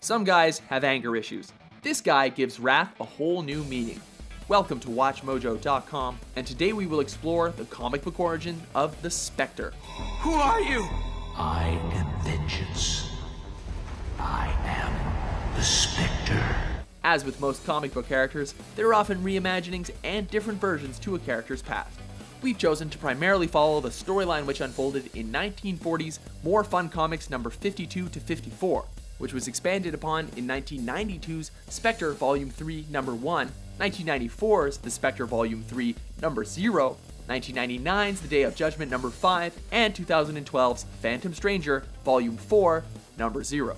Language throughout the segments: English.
Some guys have anger issues. This guy gives wrath a whole new meaning. Welcome to WatchMojo.com, and today we will explore the comic book origin of the Spectre. Who are you? I am vengeance. I am the Spectre. As with most comic book characters, there are often reimaginings and different versions to a character's past. We've chosen to primarily follow the storyline which unfolded in 1940's More Fun Comics number 52 to 54, which was expanded upon in 1992's Spectre Volume 3 number 1, 1994's The Spectre Volume 3 number 0, 1999's The Day of Judgment number 5, and 2012's Phantom Stranger Volume 4 number 0.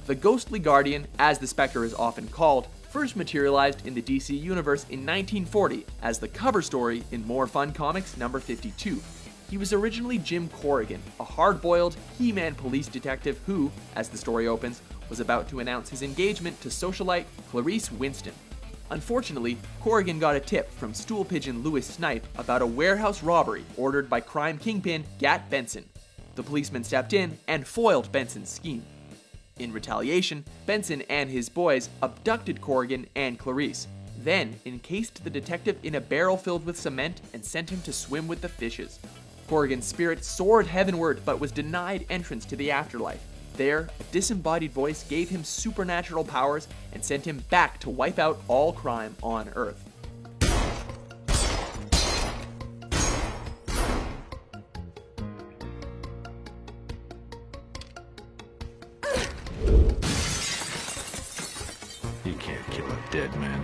The Ghostly Guardian, as the Spectre is often called, first materialized in the DC Universe in 1940 as the cover story in More Fun Comics number 52. He was originally Jim Corrigan, a hard-boiled He-Man police detective who, as the story opens, was about to announce his engagement to socialite Clarice Winston. Unfortunately, Corrigan got a tip from stool pigeon Louis Snipe about a warehouse robbery ordered by crime kingpin Gat Benson. The policeman stepped in and foiled Benson's scheme. In retaliation, Benson and his boys abducted Corrigan and Clarice, then encased the detective in a barrel filled with cement and sent him to swim with the fishes. Corrigan's spirit soared heavenward but was denied entrance to the afterlife. There, a disembodied voice gave him supernatural powers and sent him back to wipe out all crime on Earth. You can't kill a dead man.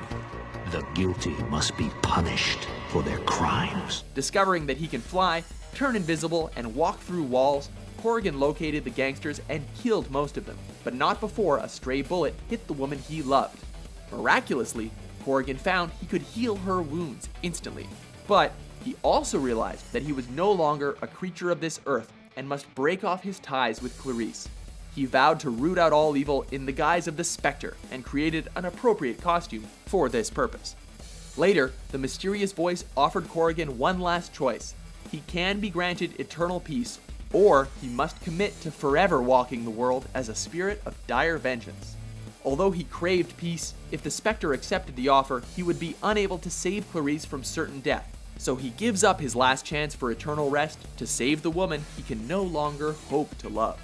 The guilty must be punished for their crimes. Discovering that he can fly, turn invisible, and walk through walls, Corrigan located the gangsters and killed most of them, but not before a stray bullet hit the woman he loved. Miraculously, Corrigan found he could heal her wounds instantly, but he also realized that he was no longer a creature of this earth and must break off his ties with Clarice. He vowed to root out all evil in the guise of the Spectre and created an appropriate costume for this purpose. Later, the mysterious voice offered Corrigan one last choice. He can be granted eternal peace, or he must commit to forever walking the world as a spirit of dire vengeance. Although he craved peace, if the Spectre accepted the offer, he would be unable to save Clarice from certain death. So he gives up his last chance for eternal rest to save the woman he can no longer hope to love.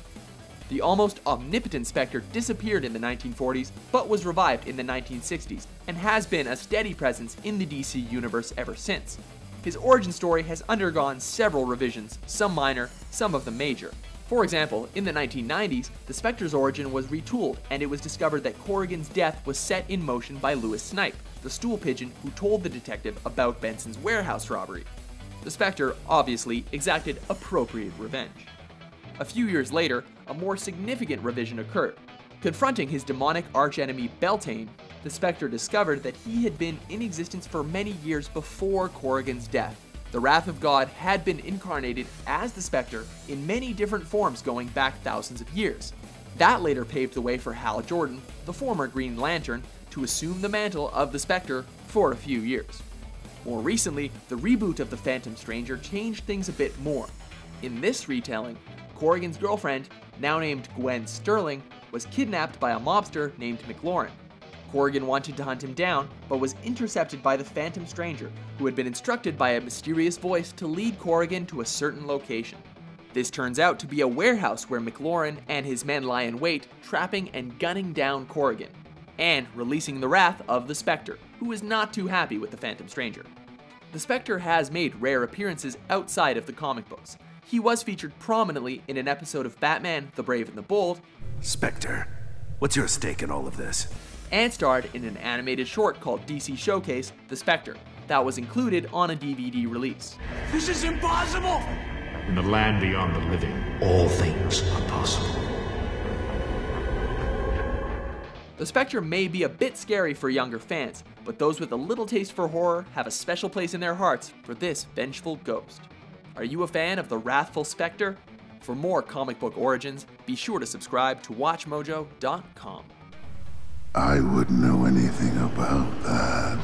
The almost omnipotent Spectre disappeared in the 1940s, but was revived in the 1960s, and has been a steady presence in the DC universe ever since. His origin story has undergone several revisions, some minor, some of them major. For example, in the 1990s, the Spectre's origin was retooled, and it was discovered that Corrigan's death was set in motion by Louis Snipe, the stool pigeon who told the detective about Benson's warehouse robbery. The Spectre obviously exacted appropriate revenge. A few years later, a more significant revision occurred. Confronting his demonic archenemy Beltane, the Spectre discovered that he had been in existence for many years before Corrigan's death. The Wrath of God had been incarnated as the Spectre in many different forms going back thousands of years. That later paved the way for Hal Jordan, the former Green Lantern, to assume the mantle of the Spectre for a few years. More recently, the reboot of the Phantom Stranger changed things a bit more. In this retelling, Corrigan's girlfriend, now named Gwen Sterling, was kidnapped by a mobster named McLaurin. Corrigan wanted to hunt him down, but was intercepted by the Phantom Stranger, who had been instructed by a mysterious voice to lead Corrigan to a certain location. This turns out to be a warehouse where McLaurin and his men lie in wait, trapping and gunning down Corrigan, and releasing the wrath of the Spectre, who is not too happy with the Phantom Stranger. The Spectre has made rare appearances outside of the comic books. He was featured prominently in an episode of Batman, the Brave and the Bold, Spectre, what's your stake in all of this? and starred in an animated short called DC Showcase, The Spectre, that was included on a DVD release. This is impossible! In the land beyond the living, all things are possible. The Spectre may be a bit scary for younger fans, but those with a little taste for horror have a special place in their hearts for this vengeful ghost. Are you a fan of the wrathful Spectre? For more comic book origins, be sure to subscribe to WatchMojo.com. I wouldn't know anything about that.